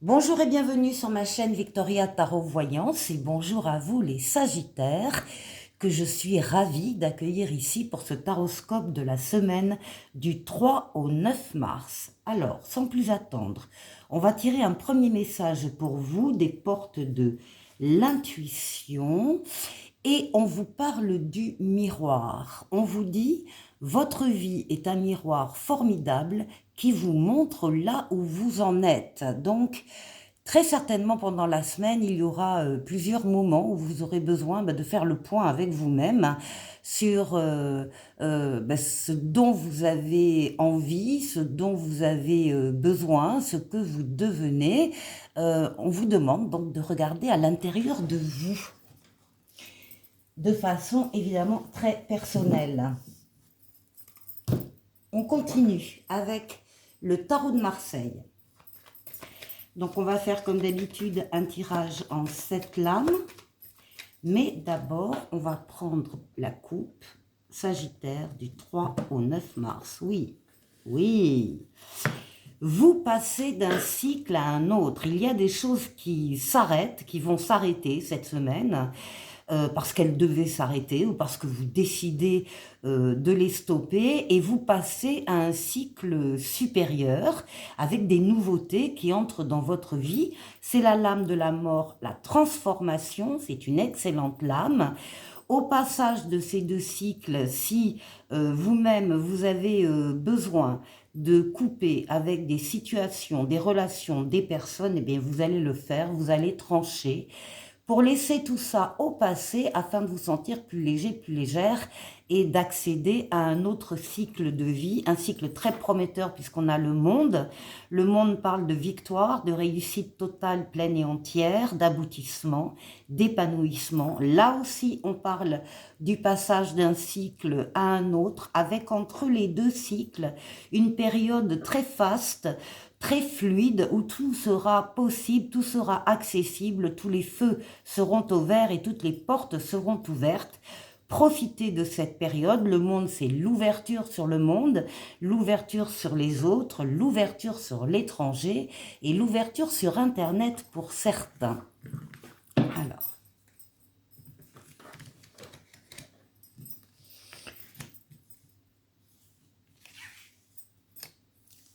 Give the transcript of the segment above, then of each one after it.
Bonjour et bienvenue sur ma chaîne Victoria Tarot Voyance et bonjour à vous les Sagittaires que je suis ravie d'accueillir ici pour ce taroscope de la semaine du 3 au 9 mars. Alors, sans plus attendre, on va tirer un premier message pour vous des portes de l'intuition et on vous parle du miroir. On vous dit, votre vie est un miroir formidable qui vous montre là où vous en êtes. Donc, très certainement pendant la semaine, il y aura plusieurs moments où vous aurez besoin de faire le point avec vous-même sur ce dont vous avez envie, ce dont vous avez besoin, ce que vous devenez. On vous demande donc de regarder à l'intérieur de vous de façon évidemment très personnelle. On continue avec le tarot de Marseille. Donc on va faire comme d'habitude un tirage en 7 lames. Mais d'abord, on va prendre la coupe Sagittaire du 3 au 9 mars. Oui, oui. Vous passez d'un cycle à un autre. Il y a des choses qui s'arrêtent, qui vont s'arrêter cette semaine. Parce qu'elles devaient s'arrêter ou parce que vous décidez de les stopper et vous passez à un cycle supérieur avec des nouveautés qui entrent dans votre vie. C'est la lame de la mort, la transformation, c'est une excellente lame. Au passage de ces deux cycles, si vous-même vous avez besoin de couper avec des situations, des relations, des personnes, eh bien vous allez le faire, vous allez trancher pour laisser tout ça au passé afin de vous sentir plus léger, plus légère et d'accéder à un autre cycle de vie, un cycle très prometteur puisqu'on a le monde. Le monde parle de victoire, de réussite totale, pleine et entière, d'aboutissement, d'épanouissement. Là aussi, on parle du passage d'un cycle à un autre avec entre les deux cycles une période très faste, très fluide, où tout sera possible, tout sera accessible, tous les feux seront au vert et toutes les portes seront ouvertes. Profitez de cette période. Le monde, c'est l'ouverture sur le monde, l'ouverture sur les autres, l'ouverture sur l'étranger et l'ouverture sur Internet pour certains. Alors,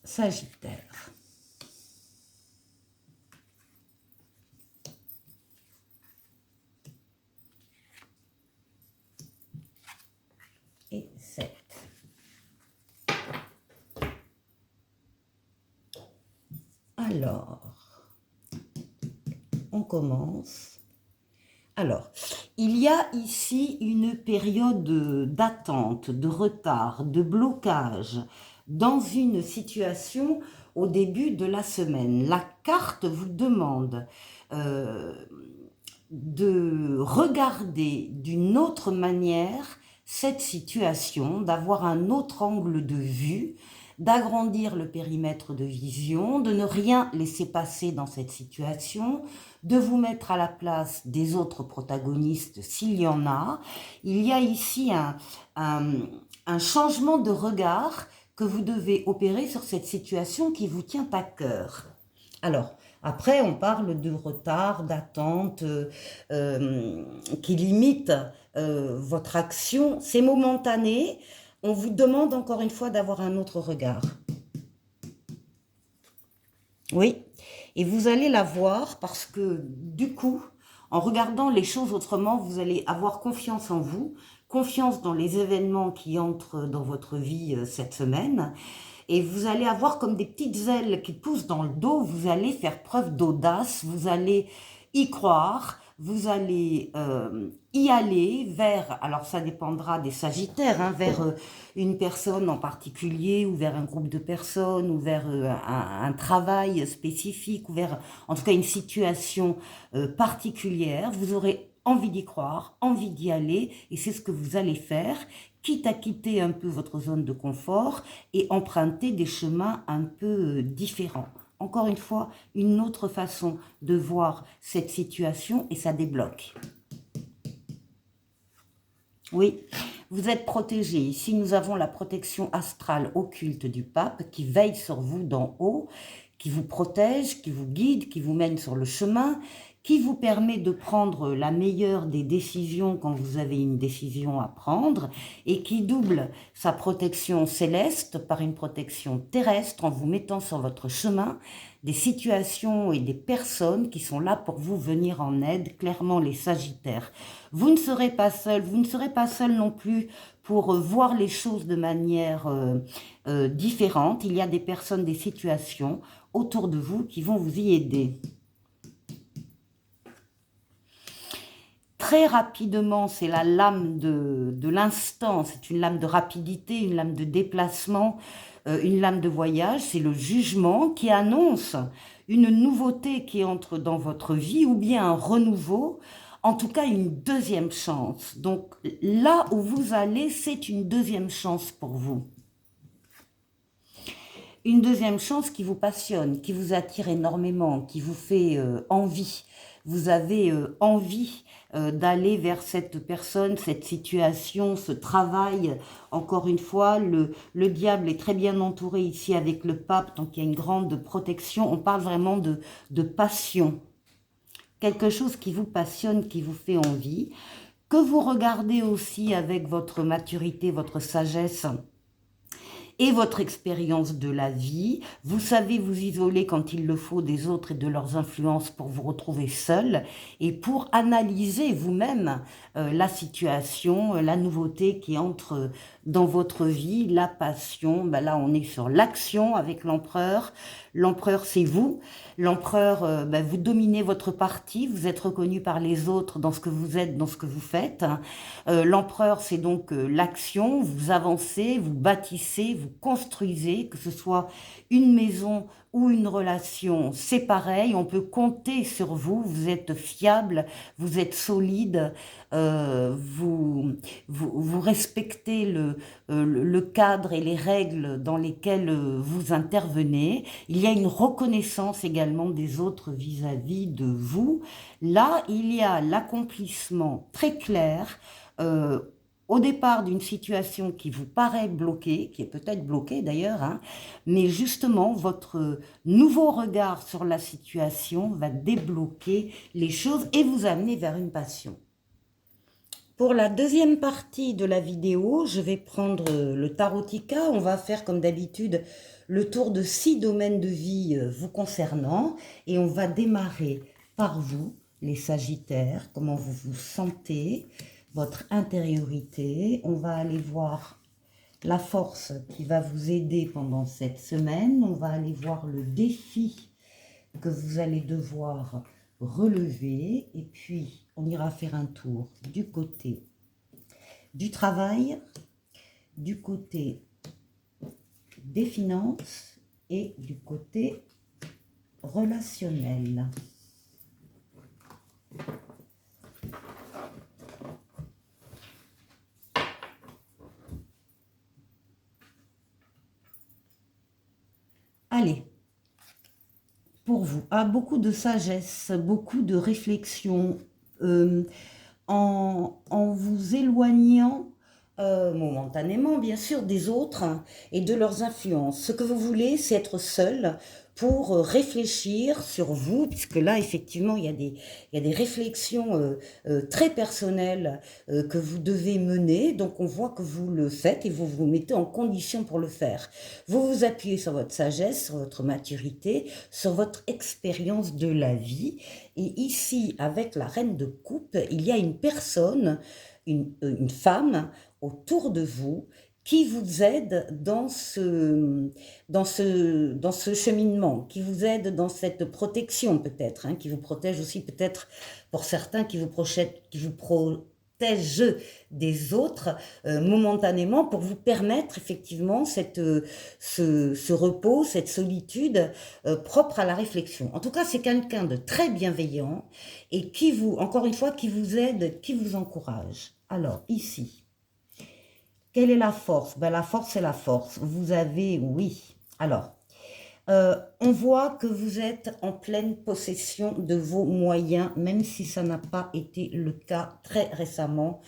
Sagittaire. Et 7. Alors, on commence. Alors, il y a ici une période d'attente, de retard, de blocage dans une situation au début de la semaine. La carte vous demande de regarder d'une autre manière cette situation, d'avoir un autre angle de vue, d'agrandir le périmètre de vision, de ne rien laisser passer dans cette situation, de vous mettre à la place des autres protagonistes s'il y en a. Il y a ici un changement de regard que vous devez opérer sur cette situation qui vous tient à cœur. Alors, après, on parle de retard, d'attente qui limite votre action. C'est momentané. On vous demande encore une fois d'avoir un autre regard. Oui, et vous allez la voir parce que du coup, en regardant les choses autrement, vous allez avoir confiance en vous, confiance dans les événements qui entrent dans votre vie cette semaine. Et vous allez avoir comme des petites ailes qui poussent dans le dos, vous allez faire preuve d'audace, vous allez y croire, vous allez y aller vers, alors ça dépendra des Sagittaires, hein, vers une personne en particulier, ou vers un groupe de personnes, ou vers un travail spécifique, ou vers en tout cas une situation particulière. Vous aurez envie d'y croire, envie d'y aller, et c'est ce que vous allez faire, quitte à quitter un peu votre zone de confort et emprunter des chemins un peu différents. Encore une fois, une autre façon de voir cette situation et ça débloque. Oui, vous êtes protégé. Ici, nous avons la protection astrale occulte du pape qui veille sur vous d'en haut, qui vous protège, qui vous guide, qui vous mène sur le chemin, qui vous permet de prendre la meilleure des décisions quand vous avez une décision à prendre et qui double sa protection céleste par une protection terrestre en vous mettant sur votre chemin des situations et des personnes qui sont là pour vous venir en aide, clairement les Sagittaires. Vous ne serez pas seul, vous ne serez pas seul non plus pour voir les choses de manière différente. Il y a des personnes, des situations autour de vous qui vont vous y aider. Très rapidement, c'est la lame de l'instant, c'est une lame de rapidité, une lame de déplacement, une lame de voyage, c'est le jugement qui annonce une nouveauté qui entre dans votre vie ou bien un renouveau, en tout cas une deuxième chance. Donc là où vous allez, c'est une deuxième chance pour vous. Une deuxième chance qui vous passionne, qui vous attire énormément, qui vous fait envie. Vous avez envie d'aller vers cette personne, cette situation, ce travail. Encore une fois, le diable est très bien entouré ici avec le pape, donc il y a une grande protection. On parle vraiment de passion. Quelque chose qui vous passionne, qui vous fait envie, que vous regardez aussi avec votre maturité, votre sagesse, et votre expérience de la vie. Vous savez vous isoler quand il le faut des autres et de leurs influences pour vous retrouver seul et pour analyser vous-même la situation, la nouveauté qui entre dans votre vie, la passion. Ben là, on est sur l'action avec l'empereur. L'empereur, c'est vous. L'empereur, vous dominez votre parti, vous êtes reconnu par les autres dans ce que vous êtes, dans ce que vous faites. L'empereur, c'est donc l'action, vous avancez, vous bâtissez, vous construisez, que ce soit une maison ou une relation, c'est pareil, on peut compter sur vous, vous êtes fiable, vous êtes solide, vous respectez le cadre et les règles dans lesquelles vous intervenez. Il y a une reconnaissance également des autres vis-à-vis de vous. Là, il y a l'accomplissement très clair au départ d'une situation qui vous paraît bloquée, qui est peut-être bloquée d'ailleurs, hein, mais justement, votre nouveau regard sur la situation va débloquer les choses et vous amener vers une passion. Pour la deuxième partie de la vidéo, je vais prendre le Tarotica. On va faire comme d'habitude le tour de 6 domaines de vie vous concernant et on va démarrer par vous, les Sagittaires, comment vous vous sentez, votre intériorité. On va aller voir la force qui va vous aider pendant cette semaine. On va aller voir le défi que vous allez devoir relever. Et puis, on ira faire un tour du côté du travail, du côté des finances et du côté relationnel. Allez, pour vous, beaucoup de sagesse, beaucoup de réflexion, en vous éloignant momentanément, bien sûr, des autres hein, et de leurs influences. Ce que vous voulez, c'est être seul pour réfléchir sur vous, puisque là, effectivement, il y a des réflexions très personnelles que vous devez mener. Donc, on voit que vous le faites et vous vous mettez en condition pour le faire. Vous vous appuyez sur votre sagesse, sur votre maturité, sur votre expérience de la vie. Et ici, avec la reine de coupe, il y a une personne, une femme autour de vous qui vous aide dans ce cheminement, qui vous aide dans cette protection peut-être, hein, qui vous protège aussi peut-être pour certains, qui vous protège des autres momentanément pour vous permettre effectivement ce repos, cette solitude propre à la réflexion. En tout cas, c'est quelqu'un de très bienveillant et qui vous, encore une fois, qui vous aide, qui vous encourage. Alors, ici, quelle est la force? Ben, la force, c'est la force. Vous avez, oui. Alors, on voit que vous êtes en pleine possession de vos moyens, même si ça n'a pas été le cas très récemment,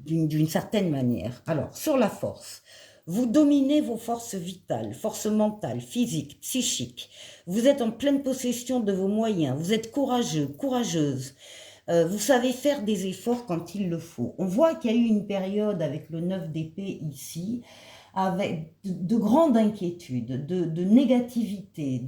d'une certaine manière. Alors, sur la force, Vous dominez vos forces vitales, forces mentales, physiques, psychiques. Vous êtes en pleine possession de vos moyens. Vous êtes courageux, courageuse. Vous savez faire des efforts quand il le faut. On voit qu'il y a eu une période avec le 9 d'épée ici, avec de grandes inquiétudes, de négativité,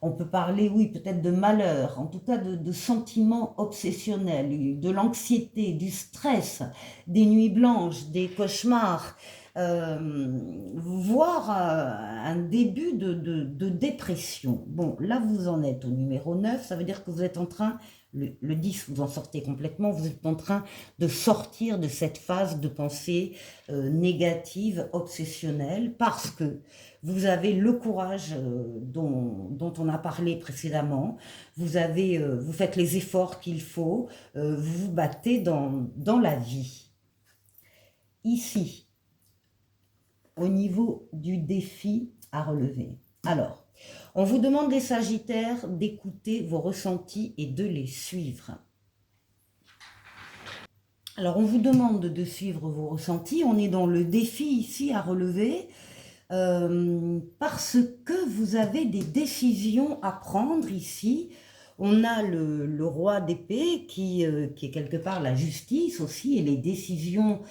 on peut parler, oui, peut-être de malheur, en tout cas de sentiments obsessionnels, de l'anxiété, du stress, des nuits blanches, des cauchemars, voire un début de dépression. Bon, là, vous en êtes au numéro 9, ça veut dire que vous êtes en train, le 10, vous en sortez complètement, vous êtes en train de sortir de cette phase de pensée négative, obsessionnelle, parce que vous avez le courage dont on a parlé précédemment, vous faites les efforts qu'il faut, vous vous battez dans la vie. Ici, au niveau du défi à relever. Alors, on vous demande, les Sagittaires, d'écouter vos ressentis et de les suivre. Alors, on vous demande de suivre vos ressentis. On est dans le défi ici à relever parce que vous avez des décisions à prendre ici. On a le roi d'épée qui est quelque part la justice aussi, et les décisions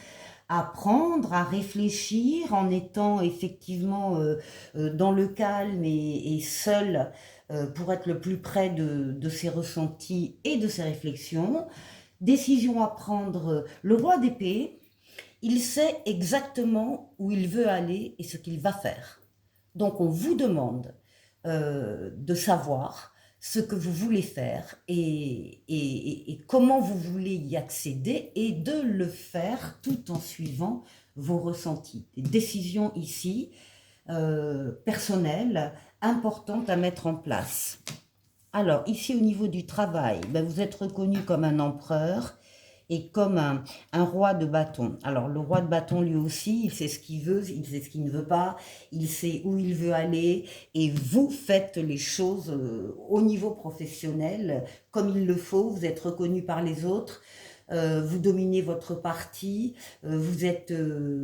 à prendre, à réfléchir en étant effectivement dans le calme et seul pour être le plus près de ses ressentis et de ses réflexions. Décision à prendre. Le roi d'épée, il sait exactement où il veut aller et ce qu'il va faire. Donc on vous demande de savoir ce que vous voulez faire et comment vous voulez y accéder, et de le faire tout en suivant vos ressentis. Des décisions ici personnelles, importantes à mettre en place. Alors, ici, au niveau du travail, ben, vous êtes reconnu comme un empereur et comme un roi de bâton. Alors, le roi de bâton, lui aussi, il sait ce qu'il veut, il sait ce qu'il ne veut pas, il sait où il veut aller, et vous faites les choses au niveau professionnel comme il le faut. Vous êtes reconnu par les autres. Vous dominez votre parti, vous êtes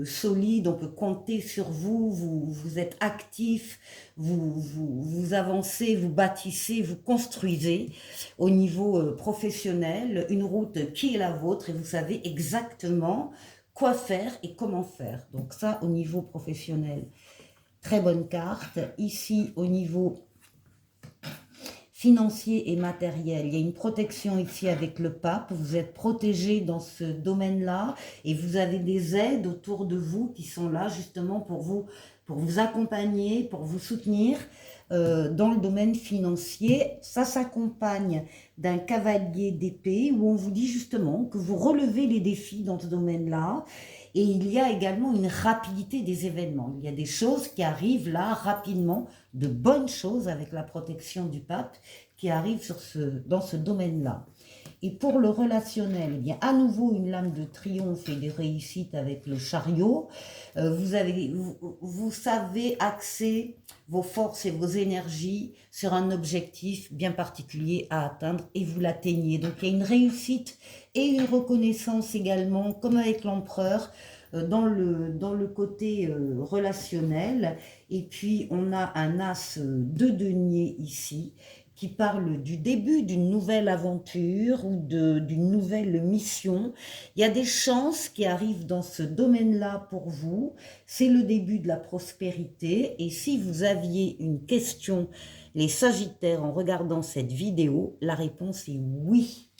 solide, on peut compter sur vous, vous êtes actif, vous avancez, vous bâtissez, vous construisez au niveau professionnel une route qui est la vôtre, et vous savez exactement quoi faire et comment faire. Donc ça, au niveau professionnel, très bonne carte. Ici, au niveau financier et matériel, il y a une protection ici avec le pape, vous êtes protégé dans ce domaine-là, et vous avez des aides autour de vous qui sont là justement pour vous accompagner, pour vous soutenir dans le domaine financier. Ça s'accompagne d'un cavalier d'épée où on vous dit justement que vous relevez les défis dans ce domaine-là. Et il y a également une rapidité des événements. Il y a des choses qui arrivent là rapidement, de bonnes choses avec la protection du pape qui arrivent dans ce domaine-là. Et pour le relationnel, eh bien, à nouveau une lame de triomphe et de réussite avec le chariot. Vous savez axer vos forces et vos énergies sur un objectif bien particulier à atteindre, et vous l'atteignez. Donc il y a une réussite et une reconnaissance également, comme avec l'empereur, dans le côté relationnel. Et puis on a un as de denier ici qui parle du début d'une nouvelle aventure ou d'une nouvelle mission. Il y a des chances qui arrivent dans ce domaine-là pour vous. C'est le début de la prospérité. Et si vous aviez une question, les Sagittaires, en regardant cette vidéo, la réponse est oui.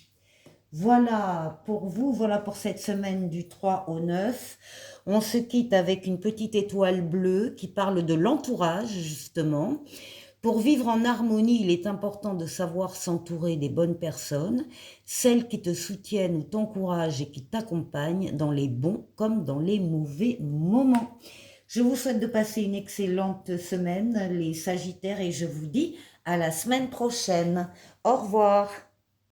Voilà pour vous, voilà pour cette semaine du 3 au 9. On se quitte avec une petite étoile bleue qui parle de l'entourage, justement. Pour vivre en harmonie, il est important de savoir s'entourer des bonnes personnes, celles qui te soutiennent ou t'encouragent et qui t'accompagnent dans les bons comme dans les mauvais moments. Je vous souhaite de passer une excellente semaine, les Sagittaires, et je vous dis à la semaine prochaine. Au revoir.